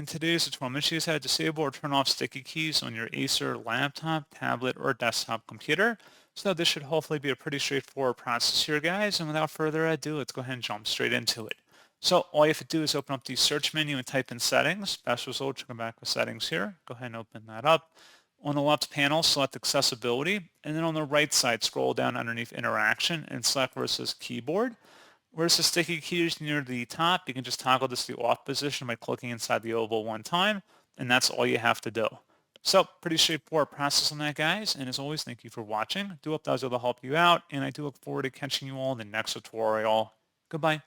In today's tutorial, I'm going to show you how to disable or turn off sticky keys on your Acer laptop, tablet, or desktop computer. So this should hopefully be a pretty straightforward process here, guys. And without further ado, let's go ahead and jump straight into it. So all you have to do is open up the search menu and type in settings. Best result, you come back with settings here. Go ahead and open that up. On the left panel, select accessibility. And then on the right side, scroll down underneath interaction and select where it says keyboard. Where's the sticky keys near the top? You can just toggle this to the off position by clicking inside the oval one time, and that's all you have to do. So pretty straightforward process on that, guys. And as always, thank you for watching. I do hope that was able to help you out, and I do look forward to catching you all in the next tutorial. Goodbye.